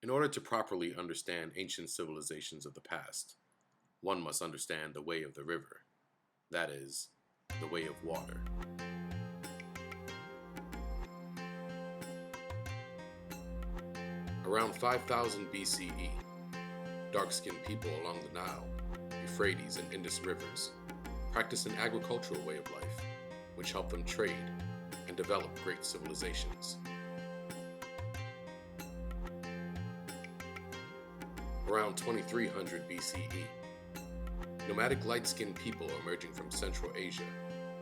In order to properly understand ancient civilizations of the past, one must understand the way of the river, that is, the way of water. Around 5000 BCE, dark-skinned people along the Nile, Euphrates, and Indus rivers practiced an agricultural way of life, which helped them trade and develop great civilizations. Around 2300 BCE, nomadic light-skinned people emerging from Central Asia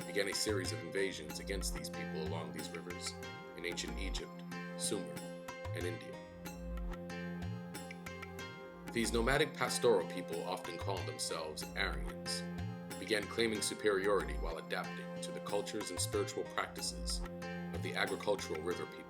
began a series of invasions against these people along these rivers in ancient Egypt, Sumer, and India. These nomadic pastoral people, often called themselves Aryans, began claiming superiority while adapting to the cultures and spiritual practices of the agricultural river people.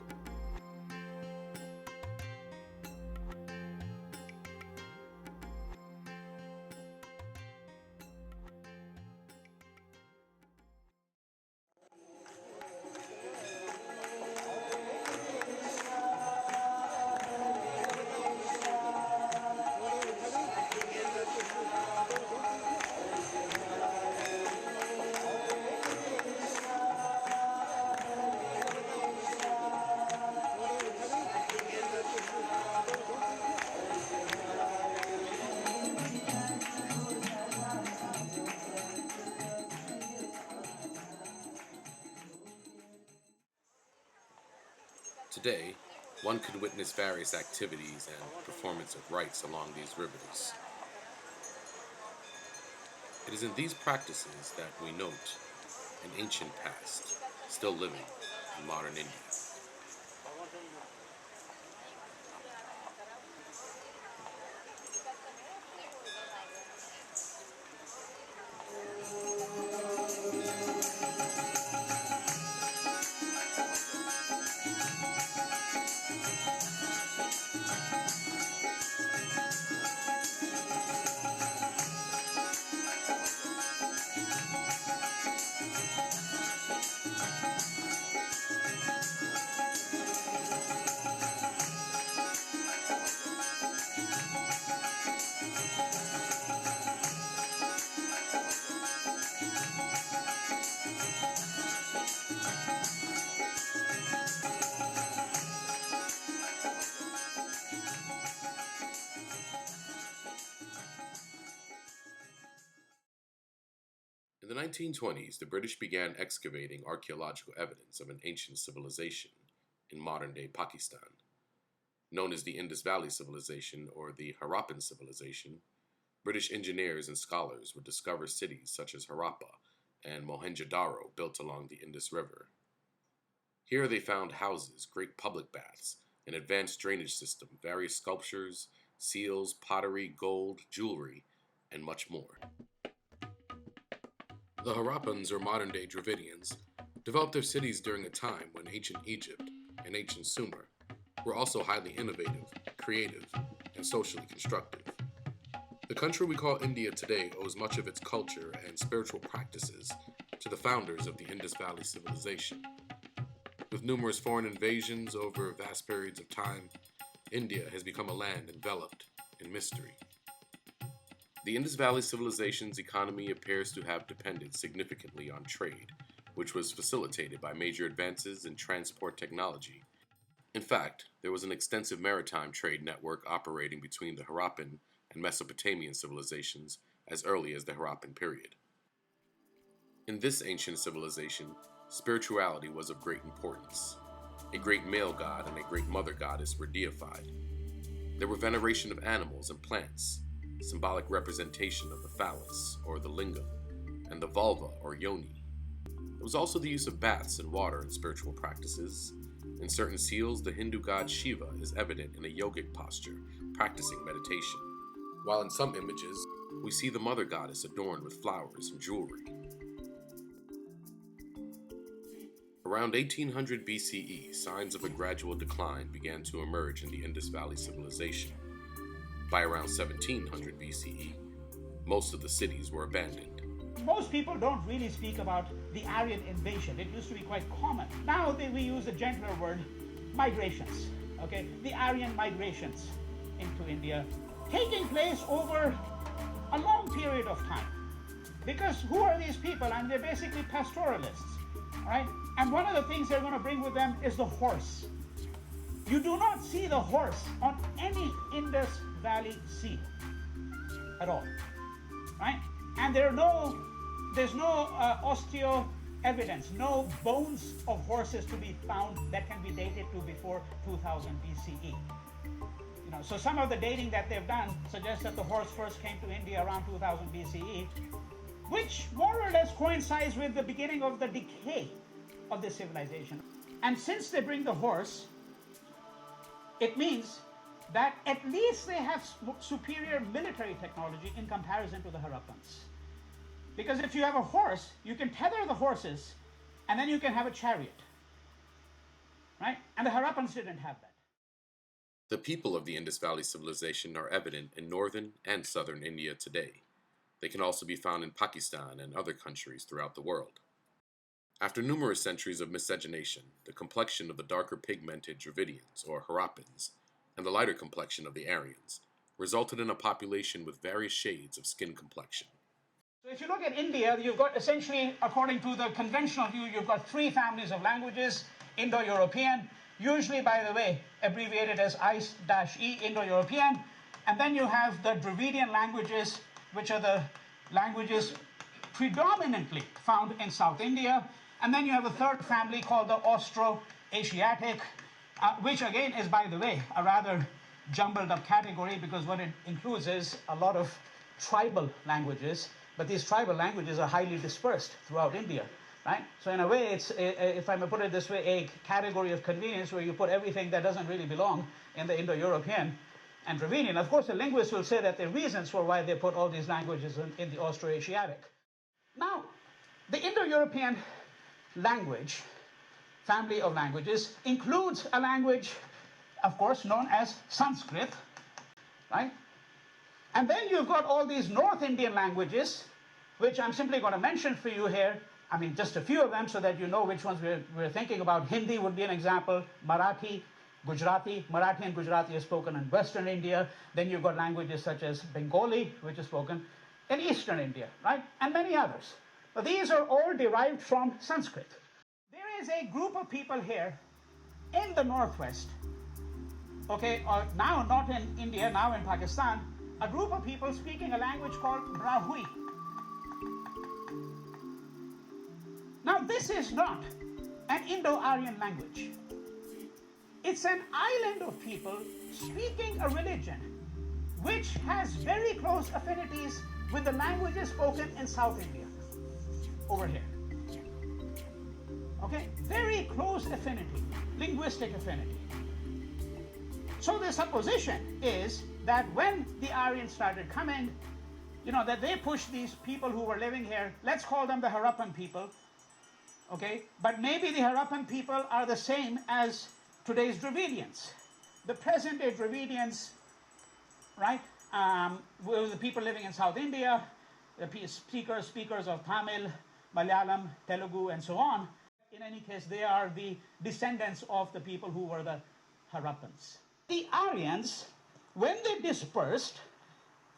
Today, one could witness various activities and performance of rites along these rivers. It is in these practices that we note an ancient past still living in modern India. In the 1920s, the British began excavating archaeological evidence of an ancient civilization in modern-day Pakistan. Known as the Indus Valley Civilization or the Harappan civilization, British engineers and scholars would discover cities such as Harappa and Mohenjo-daro built along the Indus River. Here they found houses, great public baths, an advanced drainage system, various sculptures, seals, pottery, gold, jewelry, and much more. The Harappans, or modern-day Dravidians, developed their cities during a time when ancient Egypt and ancient Sumer were also highly innovative, creative, and socially constructive. The country we call India today owes much of its culture and spiritual practices to the founders of the Indus Valley Civilization. With numerous foreign invasions over vast periods of time, India has become a land enveloped in mystery. The Indus Valley Civilization's economy appears to have depended significantly on trade, which was facilitated by major advances in transport technology. In fact, there was an extensive maritime trade network operating between the Harappan and Mesopotamian civilizations as early as the Harappan period. In this ancient civilization, spirituality was of great importance. A great male god and a great mother goddess were deified. There were veneration of animals and plants, symbolic representation of the phallus, or the lingam, and the vulva, or yoni. There was also the use of baths and water in spiritual practices. In certain seals, the Hindu god Shiva is evident in a yogic posture, practicing meditation, while in some images, we see the mother goddess adorned with flowers and jewelry. Around 1800 BCE, signs of a gradual decline began to emerge in the Indus Valley Civilization. By around 1700 BCE, most of the cities were abandoned. Most people don't really speak about the Aryan invasion. It used to be quite common. Now we use a gentler word, migrations. Okay, the Aryan migrations. into India, taking place over a long period of time. Because who are these people? And they're basically pastoralists, right? And one of the things they're going to bring with them is the horse. You do not see the horse on any Indus Valley seal at all, right? And there's no osteo evidence, no bones of horses to be found that can be dated to before 2000 BCE. So some of the dating that they've done suggests that the horse first came to India around 2000 BCE, which more or less coincides with the beginning of the decay of the civilization. And since they bring the horse, it means that at least they have superior military technology in comparison to the Harappans. Because if you have a horse, you can tether the horses, and then you can have a chariot, right? And the Harappans didn't have that. The people of the Indus Valley Civilization are evident in northern and southern India today. They can also be found in Pakistan and other countries throughout the world. After numerous centuries of miscegenation, the complexion of the darker pigmented Dravidians, or Harappans, and the lighter complexion of the Aryans resulted in a population with various shades of skin complexion. So if you look at India, you've got essentially, according to the conventional view, you've got three families of languages: Indo-European, usually, by the way, abbreviated as ICE-E, Indo-European, and then you have the Dravidian languages, which are the languages predominantly found in South India, and then you have a third family called the Austro-Asiatic, which again is, by the way, a rather jumbled up category, because what it includes is a lot of tribal languages, but these tribal languages are highly dispersed throughout India, right? So in a way, it's, if I may put it this way, a category of convenience where you put everything that doesn't really belong in the Indo-European and Dravidian. Of course, the linguists will say that there are reasons for why they put all these languages in the Austro-Asiatic. Now, the Indo-European language, family of languages, includes a language, of course, known as Sanskrit, right? And then you've got all these North Indian languages, which I'm simply going to mention for you here. I mean, just a few of them so that you know which ones we're thinking about. Hindi would be an example. Marathi, Gujarati. Marathi and Gujarati are spoken in Western India. Then you've got languages such as Bengali, which is spoken in Eastern India, right? And many others. But these are all derived from Sanskrit. There is a group of people here in the Northwest, okay, or now not in India, now in Pakistan, a group of people speaking a language called Brahui. Now, this is not an Indo-Aryan language. It's an island of people speaking a religion which has very close affinities with the languages spoken in South India, over here. Okay, very close affinity, linguistic affinity. So the supposition is that when the Aryans started coming, that they pushed these people who were living here, let's call them the Harappan people, okay? But maybe the Harappan people are the same as today's Dravidians. The present-day Dravidians, right, were the people living in South India, the speakers of Tamil, Malayalam, Telugu, and so on. In any case, they are the descendants of the people who were the Harappans. The Aryans, when they dispersed,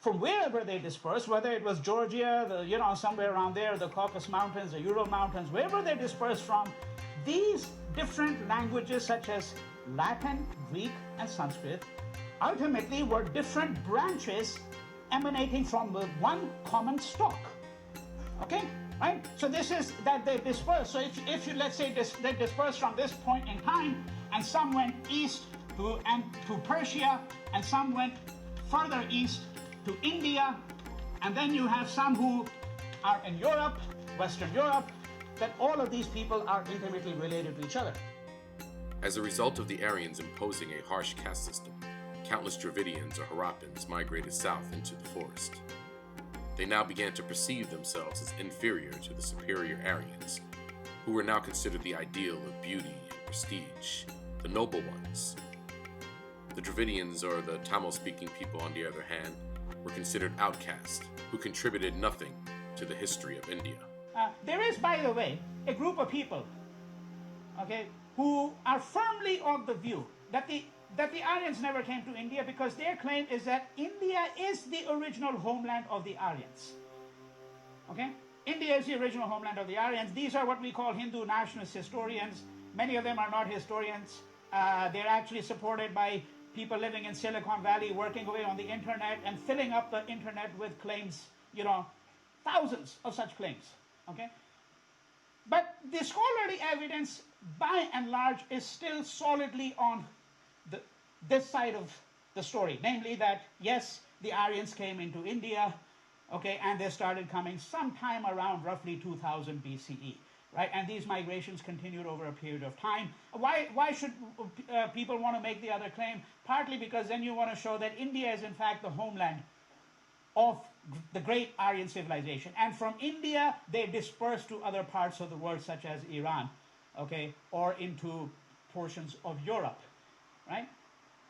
from wherever they dispersed, whether it was Georgia, somewhere around there, the Caucasus Mountains, the Ural Mountains, wherever they dispersed from, these different languages such as Latin, Greek, and Sanskrit ultimately were different branches emanating from the one common stock. Okay? Right? So this is that they dispersed. So if you let's say they dispersed from this point in time, and some went east to Persia, and some went further east to India, and then you have some who are in Europe, Western Europe, that all of these people are intimately related to each other. As a result of the Aryans imposing a harsh caste system, countless Dravidians or Harappans migrated south into the forest. They now began to perceive themselves as inferior to the superior Aryans, who were now considered the ideal of beauty and prestige, the noble ones. The Dravidians, or the Tamil-speaking people on the other hand, were considered outcasts, who contributed nothing to the history of India. There is, by the way, a group of people, okay, who are firmly of the view that the that the Aryans never came to India because their claim is that India is the original homeland of the Aryans. Okay? India is the original homeland of the Aryans. These are what we call Hindu nationalist historians. Many of them are not historians. They're actually supported by people living in Silicon Valley, working away on the internet and filling up the internet with claims, thousands of such claims. Okay? But the scholarly evidence, by and large, is still solidly on this side of the story, namely that, yes, the Aryans came into India, okay, and they started coming sometime around roughly 2000 BCE, right? And these migrations continued over a period of time. Why should people want to make the other claim? Partly because then you want to show that India is in fact the homeland of the great Aryan civilization. And from India, they dispersed to other parts of the world, such as Iran, okay, or into portions of Europe, right?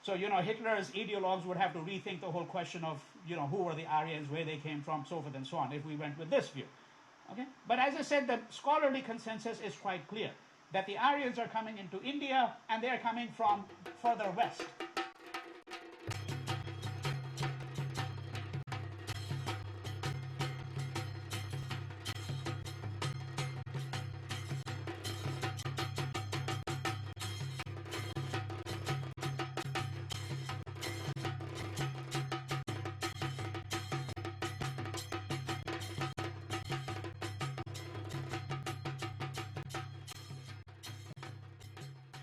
So, Hitler's ideologues would have to rethink the whole question of, who were the Aryans, where they came from, so forth and so on, if we went with this view. Okay? But as I said, the scholarly consensus is quite clear, that the Aryans are coming into India, and they're coming from further west.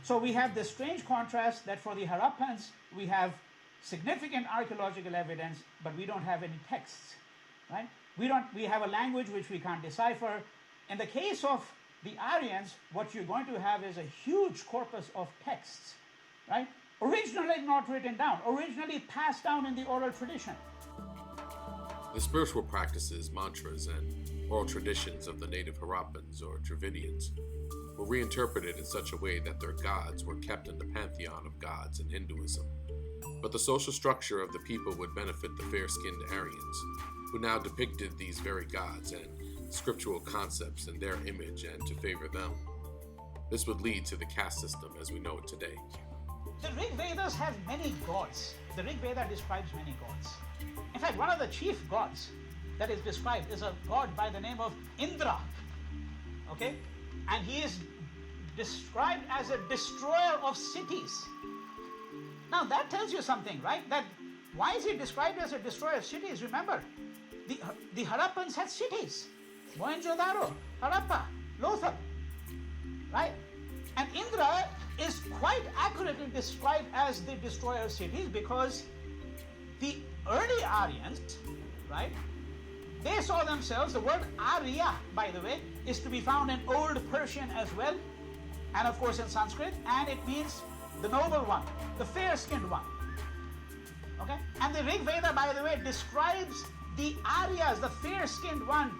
So we have this strange contrast that for the Harappans, we have significant archaeological evidence, but we don't have any texts, right? We have a language which we can't decipher. In the case of the Aryans, what you're going to have is a huge corpus of texts, right? Originally not written down, originally passed down in the oral tradition. The spiritual practices, mantras, and oral traditions of the native Harappans or Dravidians were reinterpreted in such a way that their gods were kept in the pantheon of gods in Hinduism. But the social structure of the people would benefit the fair-skinned Aryans, who now depicted these very gods and scriptural concepts in their image and to favor them. This would lead to the caste system as we know it today. The Rig Vedas have many gods. The Rig Veda describes many gods. In fact, one of the chief gods that is described is a god by the name of Indra. Okay? And he is described as a destroyer of cities. Now that tells you something, right? That why is he described as a destroyer of cities? Remember, the Harappans had cities. Mohenjo-daro, Harappa, Lothal, right? And Indra is quite accurately described as the destroyer of cities because the early Aryans, right? They saw themselves, the word Arya, by the way, is to be found in Old Persian as well, and of course in Sanskrit, and it means the noble one, the fair-skinned one. Okay? And the Rig Veda, by the way, describes the Aryas, the fair-skinned one,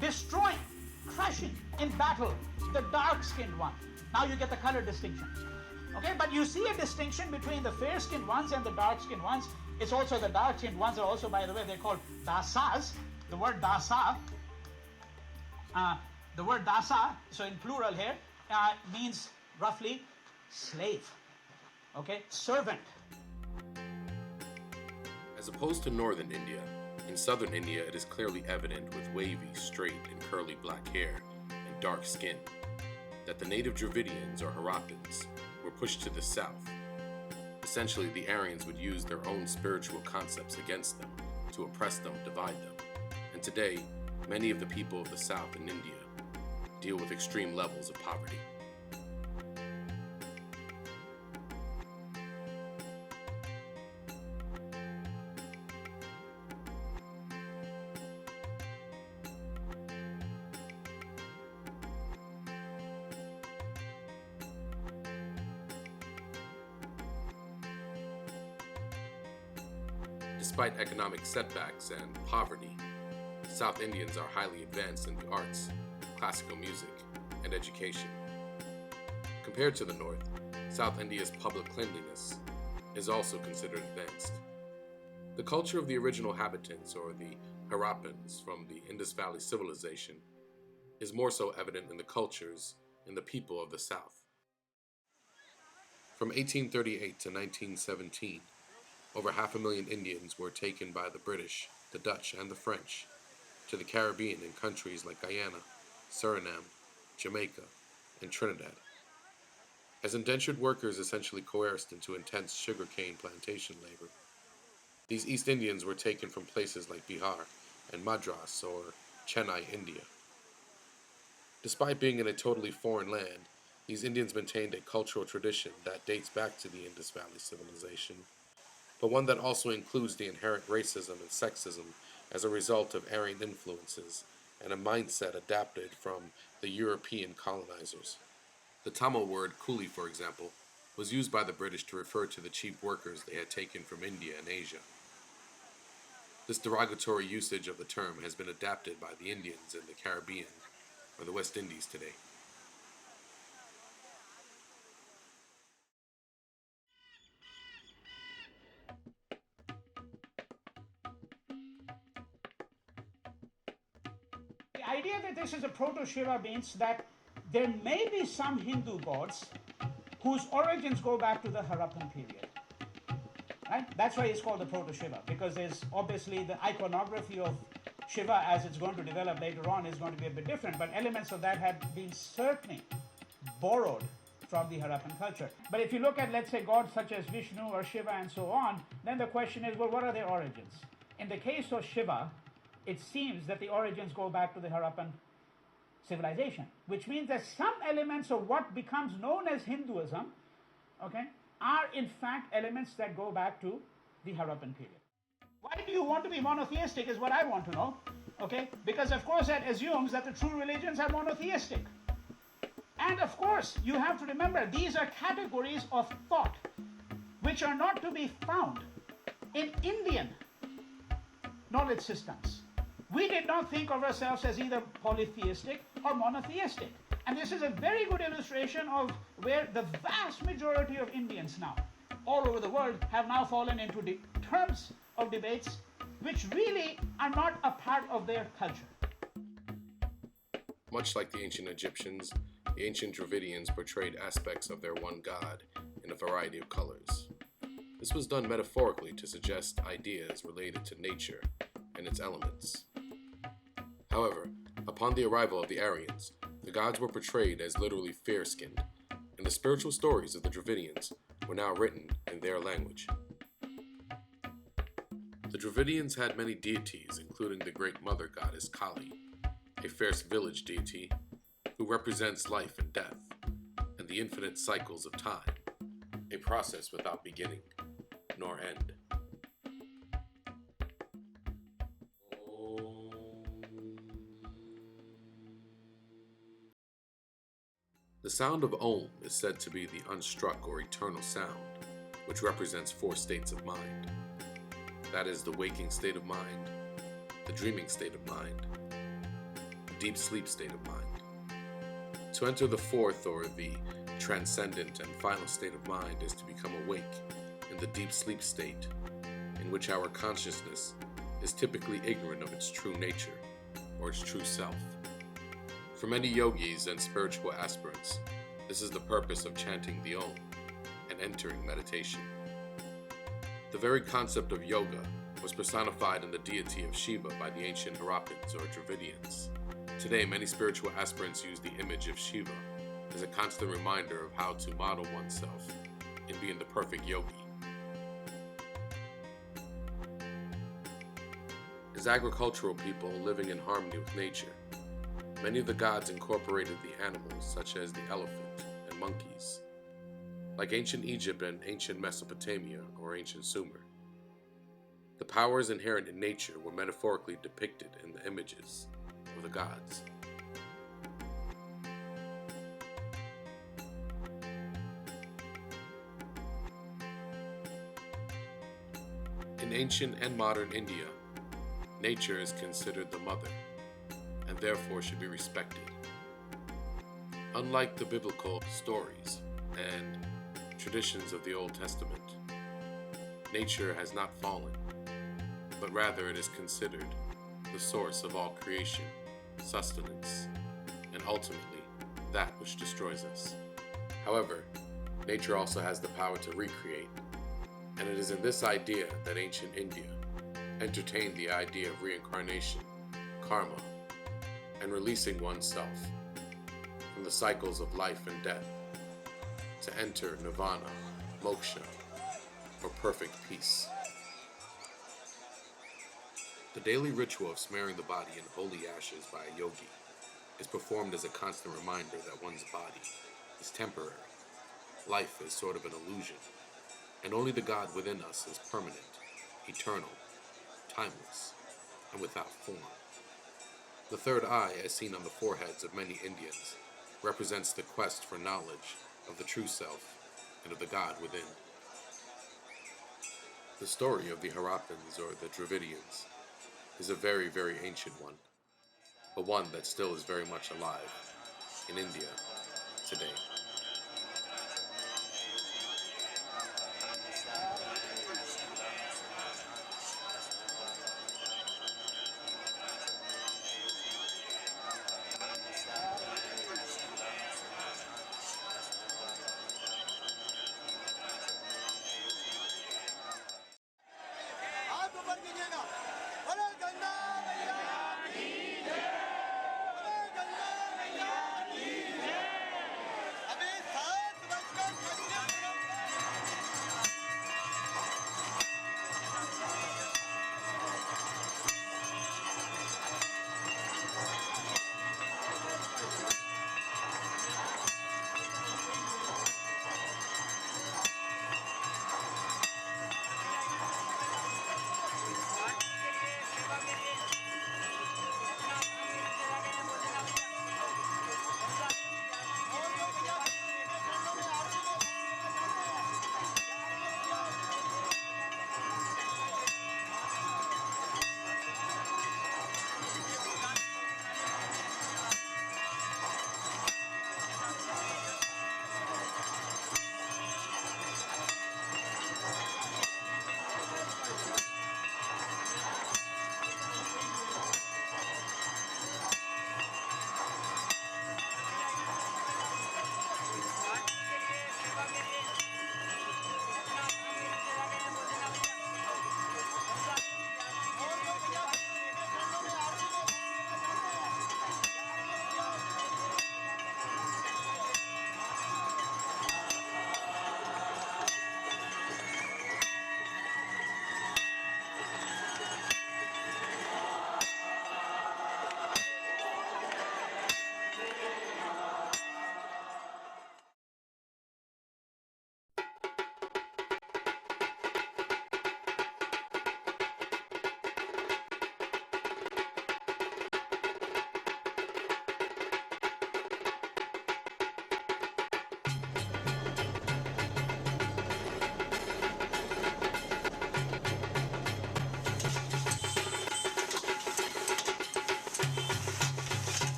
destroying, crushing in battle the dark-skinned one. Now you get the color distinction. Okay? But you see a distinction between the fair-skinned ones and the dark-skinned ones. It's also the dark-skinned ones are also, by the way, they're called dasas. The word dasa, so in plural here, means roughly slave, okay, servant. As opposed to northern India, in southern India it is clearly evident with wavy, straight, and curly black hair and dark skin that the native Dravidians or Harappans were pushed to the south. Essentially, the Aryans would use their own spiritual concepts against them, to oppress them, divide them. And today, many of the people of the South in India deal with extreme levels of poverty. Despite economic setbacks and poverty, South Indians are highly advanced in the arts, classical music, and education. Compared to the North, South India's public cleanliness is also considered advanced. The culture of the original habitants, or the Harappans from the Indus Valley Civilization, is more so evident in the cultures and the people of the South. From 1838 to 1917, over 500,000 Indians were taken by the British, the Dutch, and the French to the Caribbean in countries like Guyana, Suriname, Jamaica, and Trinidad. As indentured workers essentially coerced into intense sugarcane plantation labor, these East Indians were taken from places like Bihar and Madras or Chennai, India. Despite being in a totally foreign land, these Indians maintained a cultural tradition that dates back to the Indus Valley Civilization, but one that also includes the inherent racism and sexism as a result of Aryan influences and a mindset adapted from the European colonizers. The Tamil word coolie, for example, was used by the British to refer to the cheap workers they had taken from India and Asia. This derogatory usage of the term has been adapted by the Indians in the Caribbean or the West Indies today. The idea that this is a proto-Shiva means that there may be some Hindu gods whose origins go back to the Harappan period. Right? That's why it's called the proto-Shiva, because there's obviously the iconography of Shiva as it's going to develop later on is going to be a bit different, but elements of that have been certainly borrowed from the Harappan culture. But if you look at, let's say, gods such as Vishnu or Shiva and so on, then the question is, well, what are their origins? In the case of Shiva, it seems that the origins go back to the Harappan civilization, which means that some elements of what becomes known as Hinduism, okay, are in fact elements that go back to the Harappan period. Why do you want to be monotheistic is what I want to know, okay? Because of course that assumes that the true religions are monotheistic. And of course, you have to remember, these are categories of thought which are not to be found in Indian knowledge systems. We did not think of ourselves as either polytheistic or monotheistic. And this is a very good illustration of where the vast majority of Indians now, all over the world, have now fallen into the terms of debates which really are not a part of their culture. Much like the ancient Egyptians, the ancient Dravidians portrayed aspects of their one god in a variety of colors. This was done metaphorically to suggest ideas related to nature and its elements. However, upon the arrival of the Aryans, the gods were portrayed as literally fair-skinned, and the spiritual stories of the Dravidians were now written in their language. The Dravidians had many deities, including the great mother goddess Kali, a fierce village deity who represents life and death, and the infinite cycles of time, a process without beginning nor end. The sound of Om is said to be the unstruck or eternal sound, which represents 4 states of mind. That is the waking state of mind, the dreaming state of mind, the deep sleep state of mind. To enter the 4th or the transcendent and final state of mind is to become awake in the deep sleep state, in which our consciousness is typically ignorant of its true nature or its true self. For many yogis and spiritual aspirants, this is the purpose of chanting the Om and entering meditation. The very concept of yoga was personified in the deity of Shiva by the ancient Harappans or Dravidians. Today, many spiritual aspirants use the image of Shiva as a constant reminder of how to model oneself in being the perfect yogi. As agricultural people living in harmony with nature, many of the gods incorporated the animals such as the elephant and monkeys, like ancient Egypt and ancient Mesopotamia or ancient Sumer. The powers inherent in nature were metaphorically depicted in the images of the gods. In ancient and modern India, nature is considered the mother, and therefore should be respected. Unlike the biblical stories and traditions of the Old Testament, nature has not fallen, but rather it is considered the source of all creation, sustenance, and ultimately that which destroys us. However, Nature also has the power to recreate, and it is in this idea that ancient India entertained the idea of reincarnation, karma, and releasing oneself from the cycles of life and death to enter nirvana, moksha, or perfect peace. The daily ritual of smearing the body in holy ashes by a yogi is performed as a constant reminder that one's body is temporary. Life is sort of an illusion, and only the God within us is permanent, eternal, timeless, and without form. The third eye, as seen on the foreheads of many Indians, represents the quest for knowledge of the true self and of the God within. The story of the Harappans or the Dravidians is a very, very ancient one, but one that still is very much alive in India today.